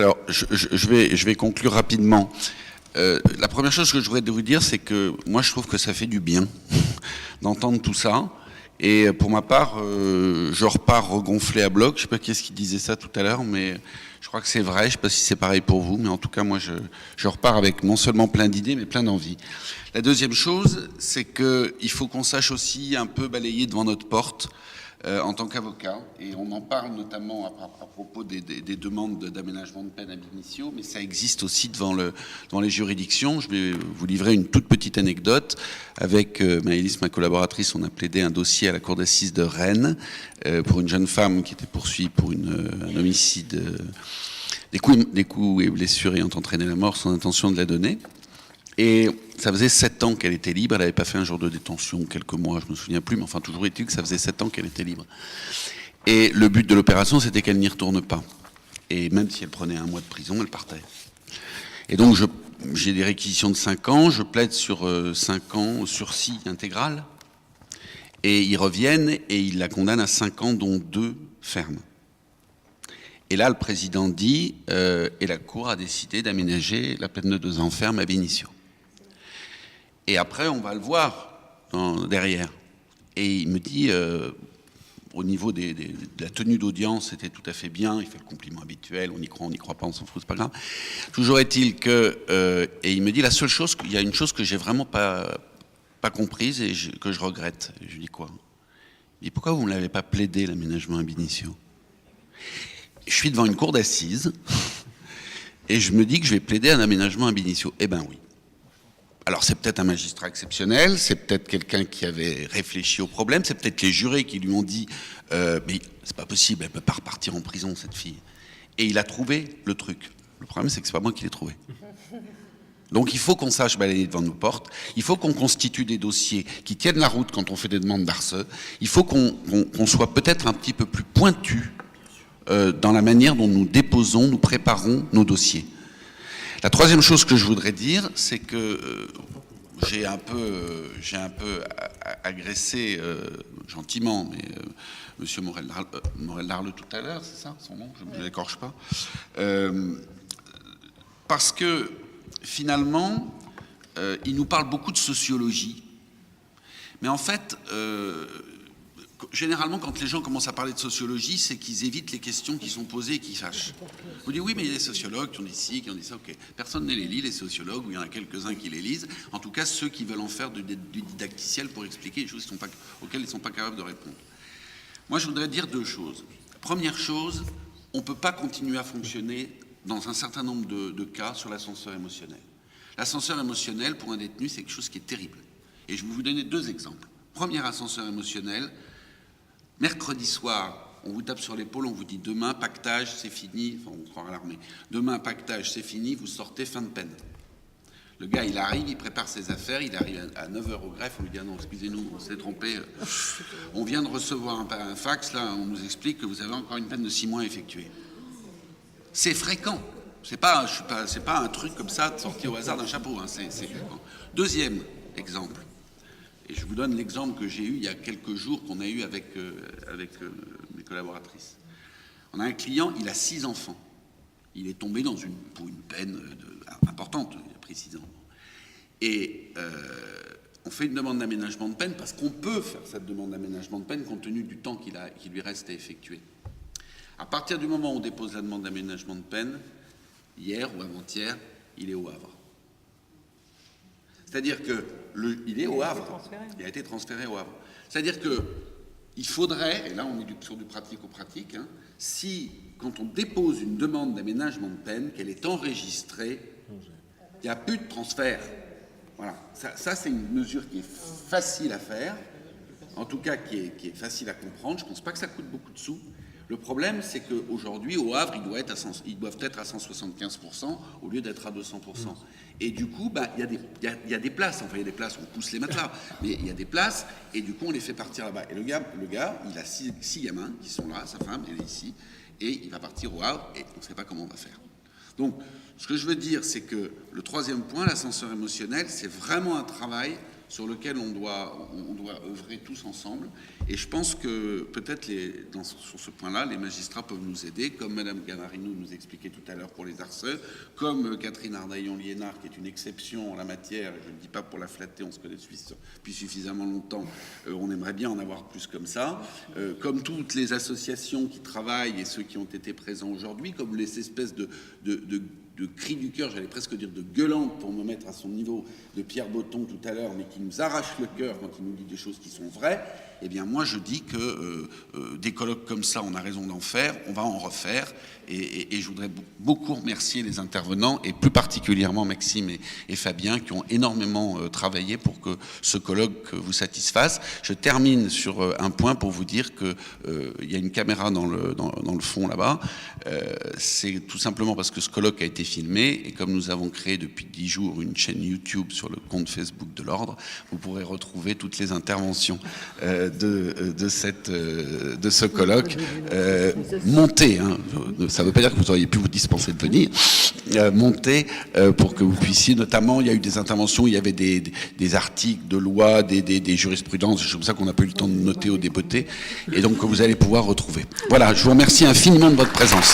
Alors, je vais conclure rapidement. La première chose que je voudrais vous dire, c'est que moi, je trouve que ça fait du bien d'entendre tout ça. Et pour ma part, je repars regonflé à bloc. Je ne sais pas qui est-ce qui disait ça tout à l'heure, mais je crois que c'est vrai. Je ne sais pas si c'est pareil pour vous, mais en tout cas, moi, je repars avec non seulement plein d'idées, mais plein d'envie. La deuxième chose, c'est qu'il faut qu'on sache aussi un peu balayer devant notre porte en tant qu'avocat. Et on en parle notamment à propos des demandes d'aménagement de peine ab initio, mais ça existe aussi devant les juridictions. Je vais vous livrer une toute petite anecdote. Avec Maëlys, ma collaboratrice, on a plaidé un dossier à la cour d'assises de Rennes pour une jeune femme qui était poursuivie pour un homicide, des coups et blessures ayant entraîné la mort sans intention de la donner. Et ça faisait 7 ans qu'elle était libre, elle n'avait pas fait un jour de détention, quelques mois, je ne me souviens plus, mais enfin toujours est-il que ça faisait 7 ans qu'elle était libre. Et le but de l'opération, c'était qu'elle n'y retourne pas. Et même si elle prenait 1 mois de prison, elle partait. Et donc j'ai des réquisitions de 5 ans, je plaide sur 5 ans sursis intégral, et ils reviennent et ils la condamnent à 5 ans, dont 2 fermes. Et là, le président dit, et la Cour a décidé d'aménager la peine de 2 ans ferme ab initio. Et après, on va le voir derrière. Et il me dit, au niveau de la tenue d'audience, c'était tout à fait bien, il fait le compliment habituel, on y croit pas, on s'en fout, c'est pas grave. Toujours est-il que, et il me dit, il y a une chose que j'ai vraiment pas comprise et que je regrette. Et je lui dis quoi? Il dit, pourquoi vous ne l'avez pas plaidé, l'aménagement ab initio? Je suis devant une cour d'assises et je me dis que je vais plaider un aménagement ab initio. Eh ben oui. Alors c'est peut-être un magistrat exceptionnel, c'est peut-être quelqu'un qui avait réfléchi au problème, c'est peut-être les jurés qui lui ont dit mais c'est pas possible, elle peut pas repartir en prison cette fille. Et il a trouvé le truc. Le problème c'est que c'est pas moi qui l'ai trouvé. Donc il faut qu'on sache balayer devant nos portes, il faut qu'on constitue des dossiers qui tiennent la route quand on fait des demandes d'ARSE, il faut qu'on soit peut-être un petit peu plus pointu dans la manière dont nous déposons, nous préparons nos dossiers. La troisième chose que je voudrais dire, c'est que j'ai un peu agressé gentiment, mais Monsieur Morel-Larle tout à l'heure, c'est ça son nom? Je ne l'écorche pas. Parce que finalement, il nous parle beaucoup de sociologie. Mais en fait, généralement, quand les gens commencent à parler de sociologie, c'est qu'ils évitent les questions qui sont posées et qui fâchent. Vous dites, oui, mais il y a des sociologues qui ont dit ci, qui ont dit ça, ok. Personne ne les lit, les sociologues, ou il y en a quelques-uns qui les lisent. En tout cas, ceux qui veulent en faire du didacticiel pour expliquer les choses auxquelles ils ne sont pas capables de répondre. Moi, je voudrais dire 2 choses. Première chose, on ne peut pas continuer à fonctionner dans un certain nombre de cas sur l'ascenseur émotionnel. L'ascenseur émotionnel, pour un détenu, c'est quelque chose qui est terrible. Et je vais vous donner 2 exemples. Premier ascenseur émotionnel, mercredi soir, on vous tape sur l'épaule, on vous dit demain, pactage, c'est fini, enfin on croira à l'armée. Demain, pactage, c'est fini, vous sortez, fin de peine. Le gars, il arrive, il prépare ses affaires, il arrive à 9h au greffe, on lui dit ah non, excusez-nous, on s'est trompé. On vient de recevoir un fax, là, on nous explique que vous avez encore une peine de 6 mois à effectuer. C'est fréquent. C'est pas un truc comme ça sorti au hasard d'un chapeau. Hein, c'est fréquent. Deuxième exemple. Et je vous donne l'exemple que j'ai eu il y a quelques jours, qu'on a eu avec mes collaboratrices. On a un client, il a 6 enfants. Il est tombé pour une peine importante, il a pris 6 ans. Et on fait une demande d'aménagement de peine parce qu'on peut faire cette demande d'aménagement de peine compte tenu du temps qui lui reste à effectuer. À partir du moment où on dépose la demande d'aménagement de peine, hier ou avant-hier, il est au Havre. C'est-à-dire qu'il est au Havre. Il a été transféré au Havre. C'est-à-dire qu'il faudrait, et là on est sur du pratico-pratique, hein, si, quand on dépose une demande d'aménagement de peine, qu'elle est enregistrée, il n'y a plus de transfert. Voilà. Ça c'est une mesure qui est facile à faire, en tout cas qui est facile à comprendre. Je ne pense pas que ça coûte beaucoup de sous. Le problème, c'est qu'aujourd'hui, au Havre, ils doivent être à 175% au lieu d'être à 200%. Et du coup, il y a des places. Enfin, il y a des places, on pousse les matelas. Mais il y a des places, et du coup, on les fait partir là-bas. Et le gars, il a 6 gamins qui sont là, sa femme, elle est ici, et il va partir au Havre, et on ne sait pas comment on va faire. Donc, ce que je veux dire, c'est que le troisième point, l'ascenseur émotionnel, c'est vraiment un travail sur lequel on doit œuvrer tous ensemble. Et je pense que peut-être sur ce point-là, les magistrats peuvent nous aider, comme Mme Ganarino nous expliquait tout à l'heure pour les harceux, comme Catherine Ardaillon-Liénard, qui est une exception en la matière. Je ne dis pas pour la flatter, on se connaît depuis suffisamment longtemps. On aimerait bien en avoir plus comme ça. Comme toutes les associations qui travaillent et ceux qui ont été présents aujourd'hui, comme les espèces de cris du cœur, j'allais presque dire de gueulante pour me mettre à son niveau de Pierre Botton tout à l'heure, mais qui nous arrache le cœur quand il nous dit des choses qui sont vraies, eh bien moi je dis que des colloques comme ça, on a raison d'en faire, on va en refaire, et je voudrais beaucoup remercier les intervenants, et plus particulièrement Maxime et Fabien, qui ont énormément travaillé pour que ce colloque vous satisfasse. Je termine sur un point pour vous dire que il y a une caméra dans le fond là-bas. C'est tout simplement parce que ce colloque a été filmé, et comme nous avons créé depuis 10 jours une chaîne YouTube sur le compte Facebook de l'Ordre, vous pourrez retrouver toutes les interventions de ce colloque montées. Hein. Ça ne veut pas dire que vous auriez pu vous dispenser de venir. Montées pour que vous puissiez, notamment, il y a eu des interventions, il y avait des articles de loi, des jurisprudences, c'est comme ça qu'on n'a pas eu le temps de noter au débeauté, et donc que vous allez pouvoir retrouver. Voilà, je vous remercie infiniment de votre présence.